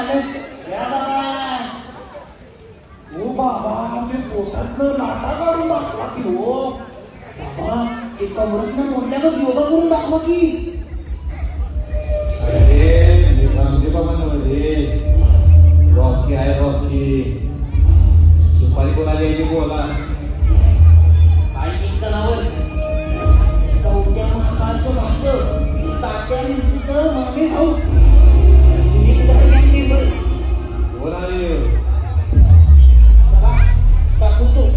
मालक या बाबा. ओ बाबा ते पोटातनं लाटा काढून दाखवा की हो. बाबा ते कमरतनं मोडल्यावर योगा करून दाखवा की. अरे निभांदे बाबा नव्हे रॉकी आहे रॉकी. सुपारी कोणाला यायची बोला. आणि जनावर कवट्या महाकाळचं भाचं तात्या मिरचीचं मागे भाऊ जुनी तुझ्याकडे गॅंग मेंबर बोला रे. चला दाखवतो.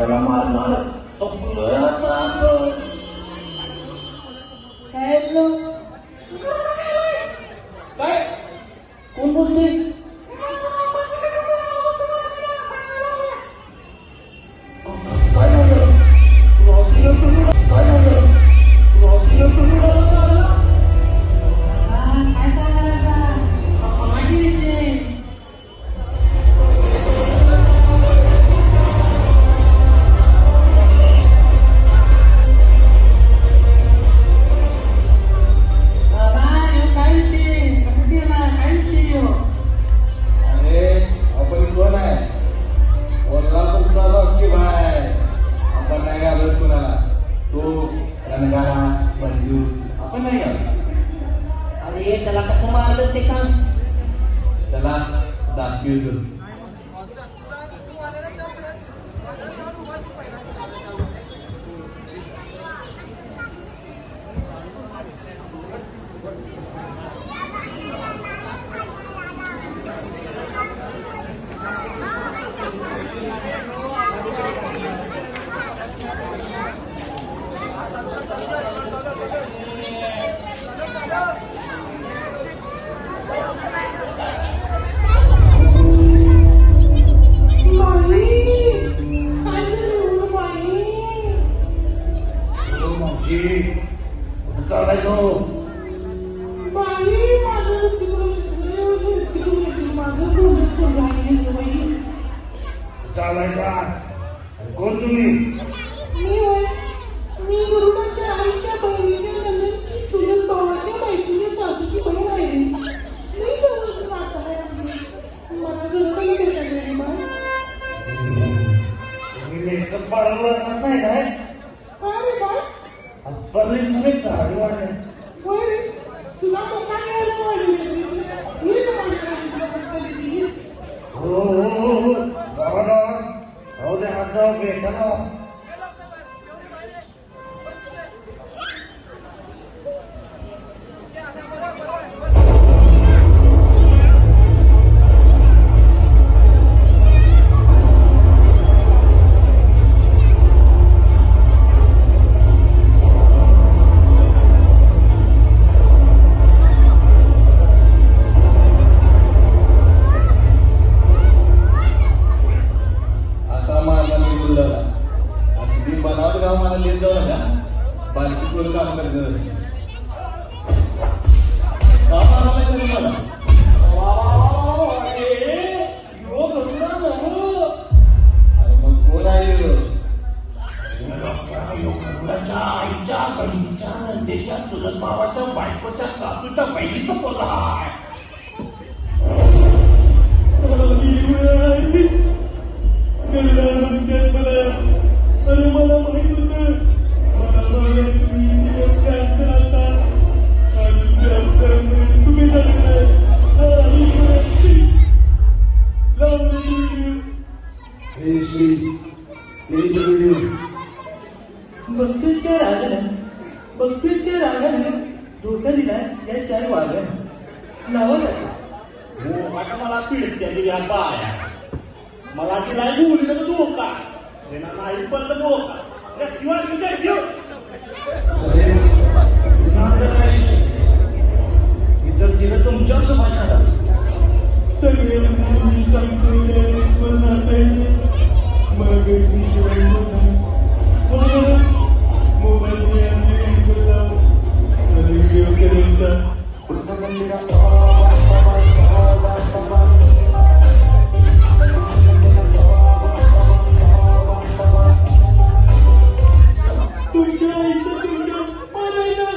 त्याला मारणार सगळं आता आपण. काय ऐकलं? काय कोण बोलते? काय झालं? रॉकीला तुम्ही काय झालं? रॉकीला तुम्ही मारला? काय सांगायला माझी विषय काय विषय कसं केला काय विषय अरे आपण कोण आहे वरला तुमचा रॉकी भाई आपण नाही घालत कुणाला तो रणगाडा बंधू आपण नाही घालत अरे त्याला कसं मारलंस ते सांग त्याला दाखवतो मावशी कुठं चालायचं? चालायचा कोण तुम्ही? मी गुरुदाच्या आईच्या बहिणीने नंदनची चुलत भावाच्या बायकोने सासूची बहीण आहे. मी जवळच नातं आहे आमचं. मला गरुडाला भेटायला रे बा. तुम्ही मेकअप पाडला नाही काय? काय रे बा? आजपर्यंत तुम्ही गाडी वाढले. होय रे. तुला मोठा न्यायला वाढवली. मी तर वाढवली तुला पटकन दिली. हो हो हो हो जावा जावा जाऊ दे हात जाऊ भेटा ना. असा माझा मी बोलला असं मी बनावट गाव मला देत जाऊ ना बारकी पोरं काम करत का मारायला तरी मला अरे मग कोण आहे ह्यो? मुलाच्या आईच्या बहिणीच्या नंदेच्या चुलत भावाच्या बायकोच्या सासूच्या बहिणीचा पोरगा आहे. अरे मला माहित होतं मला तुम्ही हे श्री हे व्हिडिओ बघतोस त्या रागानं बघतोस त्या रागानं धोका दिला या चार वाघानं नावं जातं. आता मला पिढत्या दिल्या बाया मला तिला मुलीला धोका त्यांना नाही पण धोका किंवा विचार घेऊ अरे नांदर काय इतर तिला तुमच्यावर भाषणाला सगळे मी सांगतो मग मोबाईल व्हिडिओ करायचा तुमच्या आईचं तुमच्या मारायला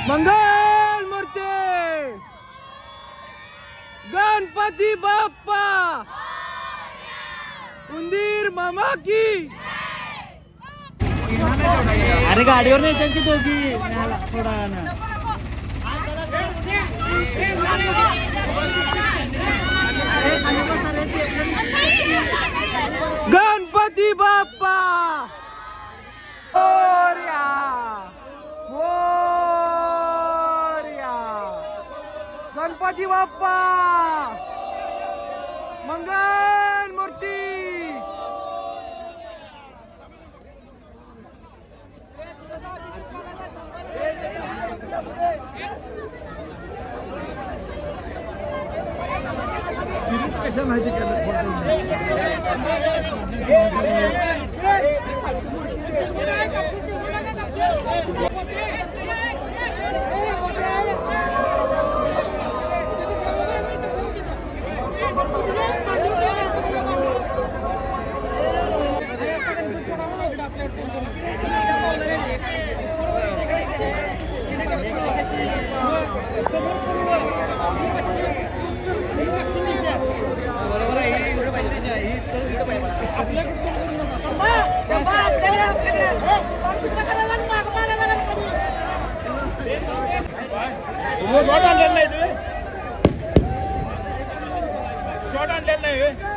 मंगल मूर्ती गणपती बाप्पा उंदीर मामा की अरे गाडीवर नाही त्यांची दोघी थोडा ना गणपती बाप्पा मोरया मोरया गणपती बाप्पा मंगल मूर्ती कशा माहिती शॉर्ट आणलेलं नाही तुम्ही शॉर्ट आणलेलं नाही